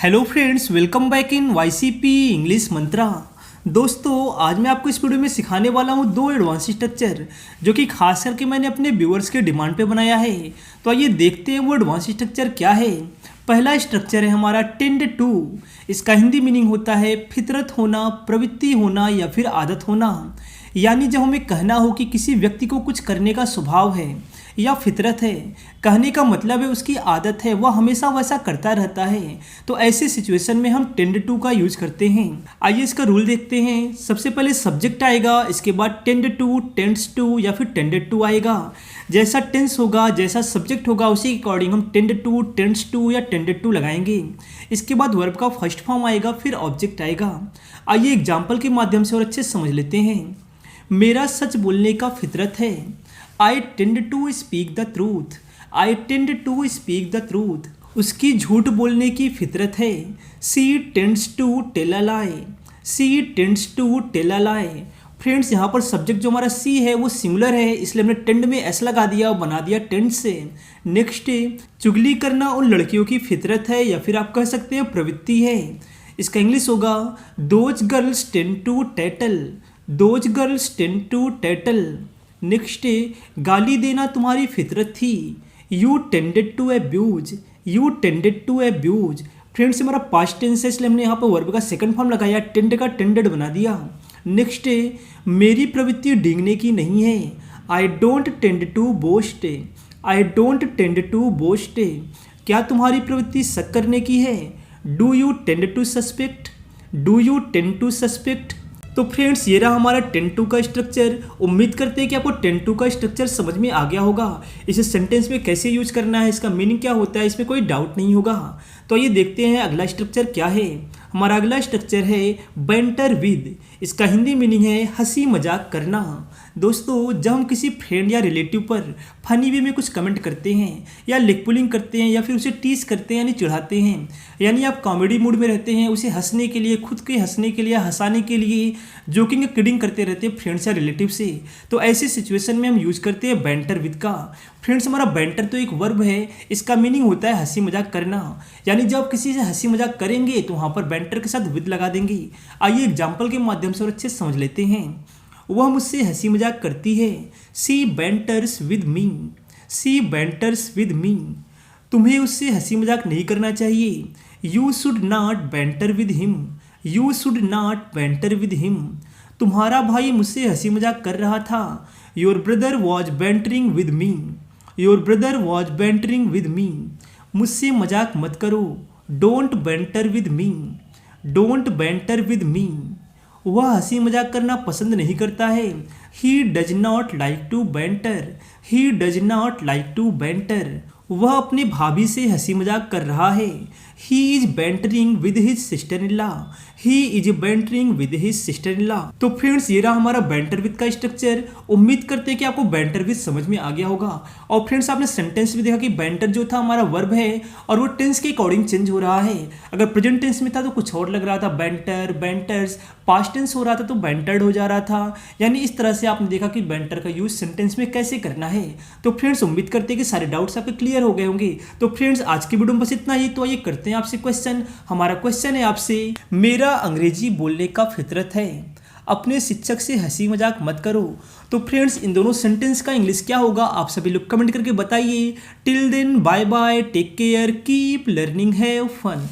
Hello friends, welcome back in YCP English mantra. दोस्तों, आज मैं आपको इस वीडियो में सिखाने वाला हूँ दो एडवांस स्ट्रक्चर जो कि खास करके मैंने अपने व्यूअर्स के डिमांड पे बनाया है। तो आइए देखते हैं वो एडवांस स्ट्रक्चर क्या है। पहला स्ट्रक्चर है हमारा टेंड टू। इसका हिंदी मीनिंग होता है फितरत होना, प्रवृत्ति होना या फिर आदत होना। यानी जब हमें कहना हो कि किसी व्यक्ति को कुछ करने का स्वभाव है या फितरत है, कहने का मतलब है उसकी आदत है, वह हमेशा वैसा करता रहता है। तो ऐसे सिचुएशन में हम टेंड टू का यूज करते हैं। आइए इसका रूल देखते हैं। सबसे पहले सब्जेक्ट आएगा, इसके बाद टेंड टू, टेंड्स टू या फिर टेंडेड टू आएगा। जैसा टेंस होगा, जैसा सब्जेक्ट होगा, उसी के अकॉर्डिंग हम टेंड टू, टेंड्स टू या टेंडेड टू लगाएंगे। इसके बाद वर्ब का फर्स्ट फॉर्म आएगा, फिर ऑब्जेक्ट आएगा। आइए एग्जाम्पल के माध्यम से और अच्छे से समझ लेते हैं। मेरा सच बोलने का फितरत है। I tend to speak the truth. I tend to speak the truth. उसकी झूठ बोलने की फितरत है। She tends to tell a lie. She tends to tell a lie. Friends, यहाँ पर सब्जेक्ट जो हमारा सी है वो सिंगुलर है, इसलिए हमने टेंड में एस लगा दिया और बना दिया टेंड से। नेक्स्ट, चुगली करना उन लड़कियों की फितरत है या फिर आप कह सकते हैं प्रवृत्ति है। इसका इंग्लिश होगा those girls tend to tattle. Those girls tend to tattle. Next, गाली देना तुम्हारी फितरत थी। You tended to abuse. You tended to abuse. Friends, हमारा पास्ट टेंस है, इसलिए हमने यहाँ पर वर्ब का सेकंड फॉर्म लगाया, टेंड का टेंडेड बना दिया। नेक्स्ट, मेरी प्रवृत्ति डींगने की नहीं है। I don't tend to boast. I don't tend to boast. क्या तुम्हारी प्रवृत्ति शक करने की है। Do you tend to suspect. Do you tend to suspect. तो फ्रेंड्स, ये रहा हमारा टेंड टू का स्ट्रक्चर। उम्मीद करते हैं कि आपको टेंड टू का स्ट्रक्चर समझ में आ गया होगा। इसे सेंटेंस में कैसे यूज करना है, इसका मीनिंग क्या होता है, इसमें कोई डाउट नहीं होगा। तो ये देखते हैं अगला स्ट्रक्चर क्या है। हमारा अगला स्ट्रक्चर है बैंटर विद। इसका हिंदी मीनिंग है हंसी मजाक करना। दोस्तों, जब हम किसी फ्रेंड या रिलेटिव पर फनी वे में कुछ कमेंट करते हैं या लिक पुलिंग करते हैं या फिर उसे टीज करते हैं यानी चिढ़ाते हैं, यानी आप कॉमेडी मूड में रहते हैं, उसे हंसने के लिए, खुद के हंसने के लिए, हंसाने के लिए जोकिंग किडिंग करते रहते हैं फ्रेंड्स या रिलेटिव से, तो ऐसी सिचुएशन में हम यूज करते हैं बैंटर विद का। फ्रेंड्स, हमारा बैंटर तो एक वर्ब है, इसका मीनिंग होता है हंसी मजाक करना। यानी जब आप किसी से हंसी मजाक करेंगे तो वहाँ पर बैंटर के साथ विद लगा देंगे। आइए एग्जाम्पल के माध्यम से और अच्छे से समझ लेते हैं। वह मुझसे हंसी मजाक करती है। She banters with me. She banters with me. तुम्हें उससे हंसी मजाक नहीं करना चाहिए। You should not banter with him. You should not banter with him. तुम्हारा भाई मुझसे हंसी मजाक कर रहा था। Your brother was bantering with me. Your brother was bantering with me. मुझसे मजाक मत करो। Don't banter with me. Don't banter with me. वह हंसी मजाक करना पसंद नहीं करता है। He does not like to banter. He does not like to banter. वह अपने भाभी से हंसी मजाक कर रहा है। He is bantering with his sister in law. He is bantering with his sister in law. तो फ्रेंड्स, ये रहा हमारा बैंटर विद का स्ट्रक्चर। उम्मीद करते हैं कि आपको बैंटर विद समझ में आ गया होगा। और फ्रेंड्स, आपने सेंटेंस भी देखा कि बैंटर जो था हमारा वर्ब है और वो टेंस के अकॉर्डिंग चेंज हो रहा है। अगर प्रेजेंट टेंस में था तो कुछ और लग रहा था, बैंटर, बैंटर्स। पास्ट टेंस हो रहा था तो बैंटर्ड हो जा रहा था। यानी इस तरह से आपने देखा कि बैंटर का यूज सेंटेंस में कैसे करना है। तो फ्रेंड्स, उम्मीद करते हैं कि सारे डाउट्स आपके क्लियर हो गए होंगे। तो फ्रेंड्स, आज की वीडियो में बस इतना ही। तो आइए करते हैं आपसे क्वेश्चन। हमारा क्वेश्चन है आपसे, मेरा अंग्रेजी बोलने का फितरत है, अपने शिक्षक से हंसी मजाक मत करो। तो फ्रेंड्स, इन दोनों सेंटेंस का इंग्लिश क्या होगा आप सभी लोग कमेंट करके बताइए। Till then, bye bye, take care, keep learning, have fun.